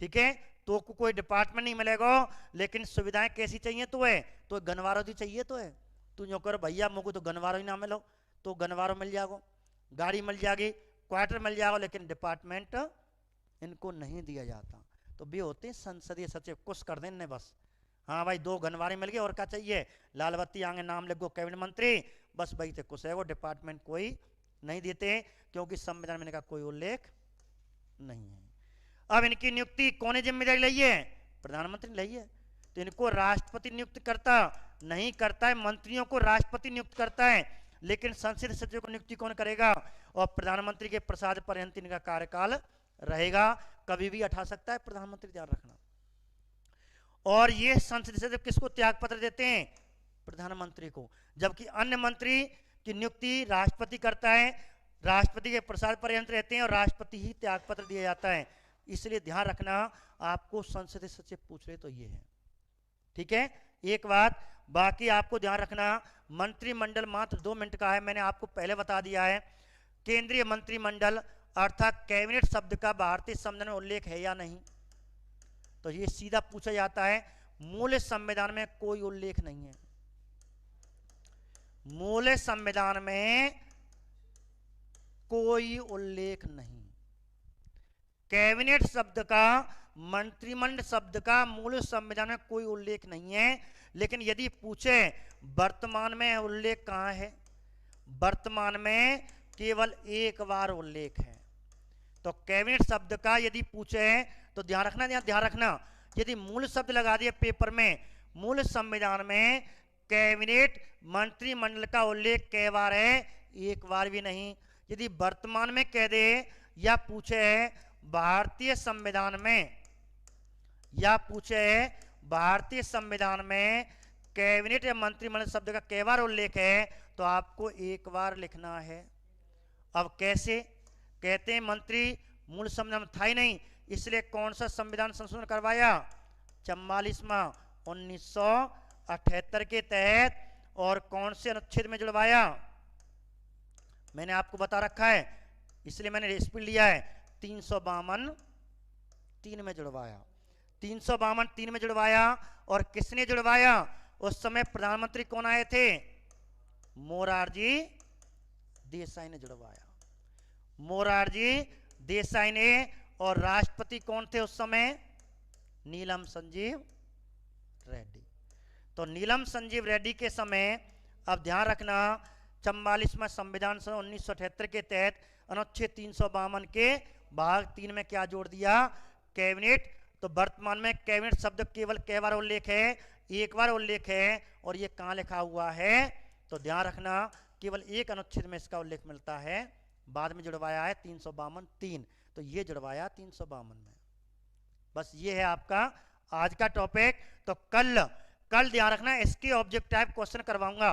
ठीक है, तो कोई डिपार्टमेंट नहीं मिलेगा, लेकिन सुविधाएं कैसी चाहिए तो है, तो गनवारो भी चाहिए तो है, तू जो कर भैया मुझको तो गनवारो ही ना मिलो, तो गनवारो मिल जाएगा, गाड़ी मिल जाएगी, क्वार्टर मिल जाएगा, लेकिन डिपार्टमेंट इनको नहीं दिया जाता। तो भी होते हैं संसदीय सचिव, कुछ कर देने बस, हाँ भाई 2 गनवारे मिल गए और क्या चाहिए, लाल बत्ती आगे नाम लिखो कैबिनेट मंत्री, बस भाई थे कुछ है वो, डिपार्टमेंट कोई नहीं देते, क्योंकि संविधान में इनका कोई उल्लेख नहीं है। अब इनकी नियुक्ति कौन जिम्मेदारी ली है, प्रधानमंत्री ने ली है। तो इनको राष्ट्रपति नियुक्त करता नहीं करता है, मंत्रियों को राष्ट्रपति नियुक्त करता है, लेकिन संसदीय सचिव को नियुक्ति कौन करेगा, और प्रधानमंत्री के प्रसाद पर्यंत इनका कार्यकाल रहेगा, कभी भी हटा सकता है प्रधानमंत्री, ध्यान रखना। और ये संसदीय सचिव किसको त्याग पत्र देते हैं, प्रधानमंत्री को, जबकि अन्य मंत्री की नियुक्ति राष्ट्रपति करता है, राष्ट्रपति के प्रसाद पर्यंत रहते हैं और राष्ट्रपति ही त्याग पत्र दिया जाता है। इसलिए ध्यान रखना, आपको संसदीय सचिव पूछ रहे तो ये है। ठीक है, एक बात बाकी आपको ध्यान रखना, मंत्रिमंडल मात्र 2 मिनट का है, मैंने आपको पहले बता दिया है। केंद्रीय मंत्रिमंडल अर्थात कैबिनेट शब्द का भारतीय संविधान में उल्लेख है या नहीं, तो ये सीधा पूछा जाता है। मूल संविधान में कोई उल्लेख नहीं है, मूल संविधान में कोई उल्लेख नहीं, कैबिनेट शब्द का, मंत्रिमंडल शब्द का मूल संविधान में कोई उल्लेख नहीं है। लेकिन यदि पूछे वर्तमान में उल्लेख कहां है, वर्तमान में केवल एक बार उल्लेख है। तो कैबिनेट शब्द का यदि पूछे तो ध्यान रखना, ध्यान रखना, यदि मूल शब्द लगा दिए पेपर में, मूल संविधान में कैबिनेट मंत्रिमंडल का उल्लेख कई बार है, एक बार भी नहीं। यदि वर्तमान में कह दे या पूछे भारतीय संविधान में, या पूछे भारतीय संविधान में कैबिनेट या मंत्रिमंडल शब्द का कई बार उल्लेख है, तो आपको एक बार लिखना है। अब कैसे? कहते हैं मंत्री मूल संविधान में था ही नहीं, इसलिए कौन सा संविधान संशोधन करवाया? 44वां 1978 के तहत। और कौन से अनुच्छेद में जुड़वाया? मैंने आपको बता रखा है, इसलिए मैंने स्पीड लिया है। 352 3 में जुड़वाया, 352 3 में जुड़वाया। और किसने जुड़वाया? उस समय प्रधानमंत्री कौन आए थे? मोरारजी देसाई ने जुड़वाया, मोरारजी देसाई ने। और राष्ट्रपति कौन थे उस समय? नीलम संजीव रेड्डी। तो नीलम संजीव रेड्डी के समय, अब ध्यान रखना, 44वां संविधान 1978 के तहत अनुच्छेद 352 के भाग 3 में क्या जोड़ दिया? कैबिनेट। तो वर्तमान में कैबिनेट शब्द केवल कई बार उल्लेख है? एक बार उल्लेख है। और ये कहाँ लिखा हुआ है? तो ध्यान रखना, केवल एक अनुच्छेद में इसका उल्लेख मिलता है, बाद में जुड़वाया है 352 3। तो ये जुड़वाया 352 में। बस ये है आपका आज का टॉपिक। तो कल ध्यान रखना, इसके ऑब्जेक्ट टाइप क्वेश्चन करवाऊंगा।